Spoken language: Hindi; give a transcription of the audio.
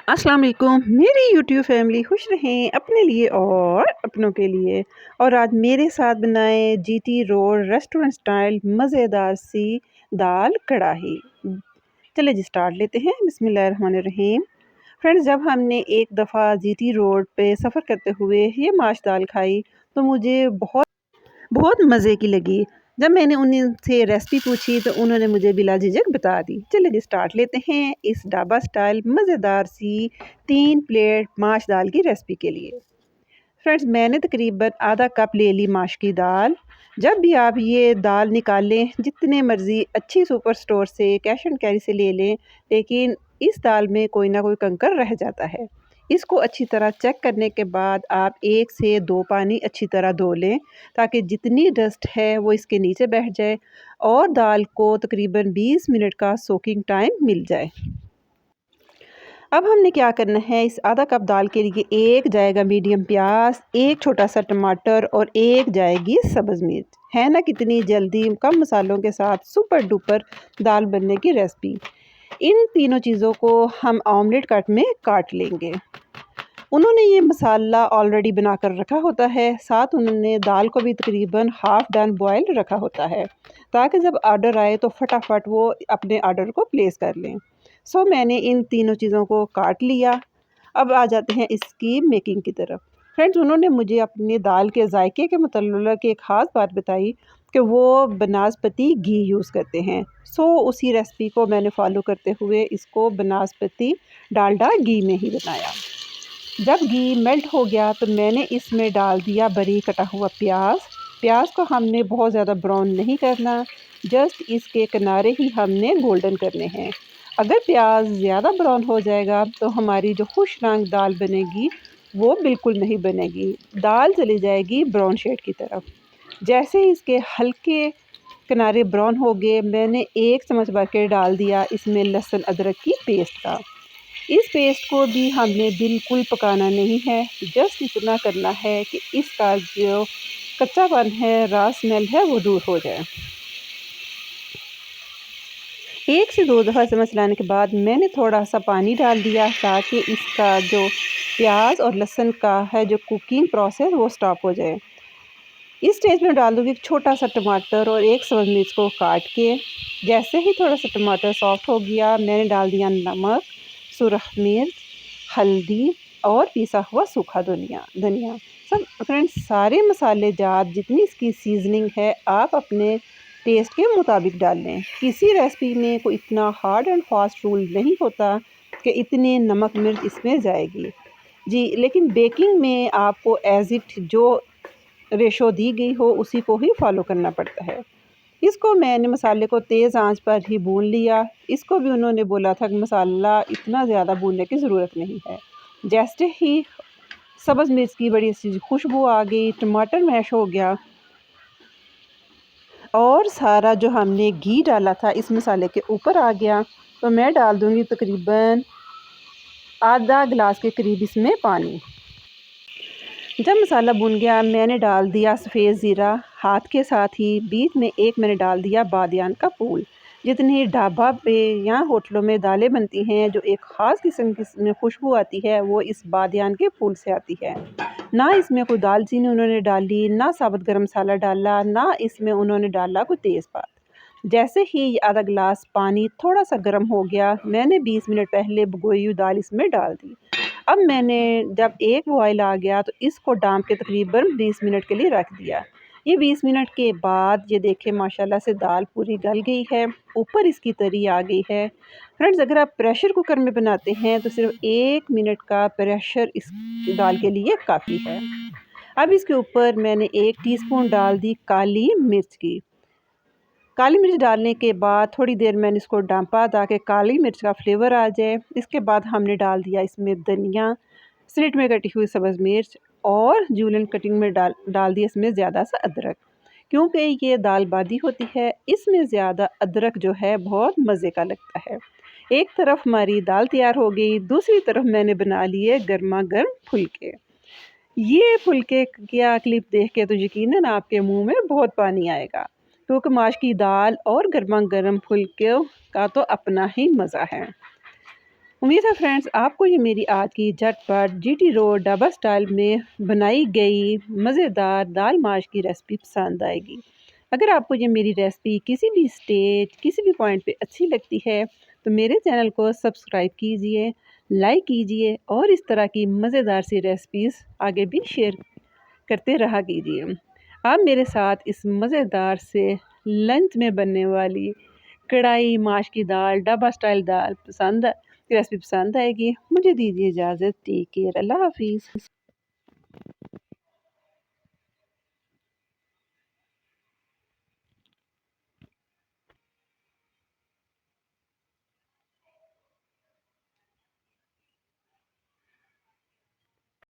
अस्सलाम वालेकुम मेरी यूट्यूब फैमिली खुश रहें अपने लिए और अपनों के लिए। और आज मेरे साथ बनाए जीटी रोड रेस्टोरेंट स्टाइल मज़ेदार सी दाल कढ़ाई। चले जी स्टार्ट लेते हैं। बिस्मिल्लाहिर्रहमानिर्रहीम। फ्रेंड्स, जब हमने एक दफ़ा जीटी रोड पे सफ़र करते हुए ये माश दाल खाई तो मुझे बहुत बहुत मज़े की लगी। जब मैंने उनसे रेसिपी पूछी तो उन्होंने मुझे बिला झिझक बता दी। चलिए जी स्टार्ट लेते हैं इस ढाबा स्टाइल मज़ेदार सी 3 प्लेट माश दाल की रेसिपी के लिए। फ्रेंड्स, मैंने तकरीबन आधा कप ले ली माश की दाल। जब भी आप ये दाल निकालें, जितने मर्ज़ी अच्छी सुपर स्टोर से कैश एंड कैरी से ले लें, लेकिन इस दाल में कोई ना कोई कंकर रह जाता है। इसको अच्छी तरह चेक करने के बाद आप 1 से 2 पानी अच्छी तरह धो लें, ताकि जितनी डस्ट है वो इसके नीचे बैठ जाए और दाल को तकरीबन 20 मिनट का सोकिंग टाइम मिल जाए। अब हमने क्या करना है, इस आधा कप दाल के लिए एक जाएगा मीडियम प्याज, एक छोटा सा टमाटर और एक जाएगी सब्ज़ मिर्च। है ना कितनी जल्दी कम मसालों के साथ सुपर डुपर दाल बनने की रेसिपी। इन तीनों चीज़ों को हम ऑमलेट कट में काट लेंगे। उन्होंने ये मसाला ऑलरेडी बना कर रखा होता है, साथ उन्होंने दाल को भी तकरीबन हाफ़ डन बॉयल रखा होता है, ताकि जब ऑर्डर आए तो फटाफट वो अपने ऑर्डर को प्लेस कर लें। सो मैंने इन तीनों चीज़ों को काट लिया। अब आ जाते हैं इसकी मेकिंग की तरफ। फ्रेंड्स, उन्होंने मुझे अपनी दाल के जायके के मुतल्लिक़ एक ख़ास बात बताई कि वो बनास्पति घी यूज़ करते हैं। सो उसी रेसिपी को मैंने फ़ॉलो करते हुए इसको बनास्पति डालडा घी में ही बनाया। जब घी मेल्ट हो गया तो मैंने इसमें डाल दिया बारीक कटा हुआ प्याज। प्याज को हमने बहुत ज़्यादा ब्राउन नहीं करना, जस्ट इसके किनारे ही हमने गोल्डन करने हैं। अगर प्याज ज़्यादा ब्राउन हो जाएगा तो हमारी जो खुश रंग दाल बनेगी वो बिल्कुल नहीं बनेगी, दाल चली जाएगी ब्राउन शेड की तरफ। जैसे ही इसके हल्के किनारे ब्राउन हो गए, मैंने 1 चम्मच भर के डाल दिया इसमें लहसुन अदरक की पेस्ट का। इस पेस्ट को भी हमने बिल्कुल पकाना नहीं है, जस्ट इतना करना है कि इसका जो कच्चापन है, रॉ स्मेल है, वो दूर हो जाए। 1 से 2 दफ़ा चम्मच चलाने के बाद मैंने थोड़ा सा पानी डाल दिया, ताकि इसका जो प्याज और लहसुन का है जो कुकिंग प्रोसेस वो स्टॉप हो जाए। इस स्टेज में डाल दूँगी एक छोटा सा टमाटर और एक सब्ज़ मिर्च को काट के। जैसे ही थोड़ा सा टमाटर सॉफ्ट हो गया, मैंने डाल दिया नमक, सुरख मिर्च, हल्दी और पिसा हुआ सूखा धनिया। सब फ्रेंड्स, सारे मसाले जात जितनी इसकी सीजनिंग है आप अपने टेस्ट के मुताबिक डाल लें। किसी रेसिपी में कोई इतना हार्ड एंड फास्ट रूल नहीं होता कि इतने नमक मिर्च इसमें जाएगी जी, लेकिन बेकिंग में आपको एज़ इट जो रेशो दी गई हो उसी को ही फॉलो करना पड़ता है। इसको मैंने मसाले को तेज़ आंच पर ही भून लिया। इसको भी उन्होंने बोला था कि मसाला इतना ज़्यादा भूनने की ज़रूरत नहीं है। जैसे ही सब्ज़ मिर्च की बड़ी सी खुशबू आ गई, टमाटर मैश हो गया और सारा जो हमने घी डाला था इस मसाले के ऊपर आ गया, तो मैं डाल दूँगी तकरीबन आधा गिलास के करीब इसमें पानी। जब मसाला भुन गया, मैंने डाल दिया सफ़ेद ज़ीरा, हाथ के साथ ही बीच में एक मैंने डाल दिया बादियान का फूल। जितनी ढाबा पे या होटलों में दालें बनती हैं, जो एक ख़ास किस्म की इसमें खुशबू आती है, वो इस बादियान के फूल से आती है। ना इसमें कोई दालचीनी उन्होंने डाली, ना साबुत गरम मसाला डाला, ना इसमें उन्होंने डाला कोई तेज़पात। जैसे ही आधा गिलास पानी थोड़ा सा गर्म हो गया, मैंने 20 मिनट पहले भिगोई हुई दाल इसमें डाल दी। अब मैंने जब एक बॉयल आ गया तो इसको डाम के तकरीबन 20 मिनट के लिए रख दिया। ये 20 मिनट के बाद ये देखें माशाल्लाह से दाल पूरी गल गई है, ऊपर इसकी तरी आ गई है। फ्रेंड्स, अगर आप प्रेशर कुकर में बनाते हैं तो सिर्फ 1 मिनट का प्रेशर इस दाल के लिए काफ़ी है। अब इसके ऊपर मैंने 1 टीस्पून डाल दी काली मिर्च की। काली मिर्च डालने के बाद थोड़ी देर मैंने इसको डांपा ताकि काली मिर्च का फ्लेवर आ जाए। इसके बाद हमने डाल दिया इसमें धनिया, स्लिट में कटी हुई सब्ज़ मिर्च और जूलियन कटिंग में डाल दिया इसमें ज़्यादा सा अदरक। क्योंकि ये दाल बादी होती है, इसमें ज़्यादा अदरक जो है बहुत मज़े का लगता है। एक तरफ हमारी दाल तैयार हो गई, दूसरी तरफ मैंने बना लिए गर्मा गर्म फुलके। ये फुलके क्या क्लिप देख के तो यकीनन आपके मुंह में बहुत पानी आएगा, क्योंकि माश की दाल और गर्मा गर्म फुलके का तो अपना ही मज़ा है। उम्मीद है फ्रेंड्स आपको ये मेरी आज की झटपट जीटी रोड ढाबा स्टाइल में बनाई गई मज़ेदार दाल माश की रेसिपी पसंद आएगी। अगर आपको ये मेरी रेसिपी किसी भी स्टेज किसी भी पॉइंट पे अच्छी लगती है तो मेरे चैनल को सब्सक्राइब कीजिए, लाइक कीजिए और इस तरह की मज़ेदार सी रेसिपीज़ आगे भी शेयर करते रहा कीजिए। आप मेरे साथ इस मज़ेदार से लंच में बनने वाली कढ़ाई माश की दाल ढाबा स्टाइल दाल रेसिपी पसंद आएगी। मुझे दीजिए इजाज़त। Take care. अल्लाह हाफिज़।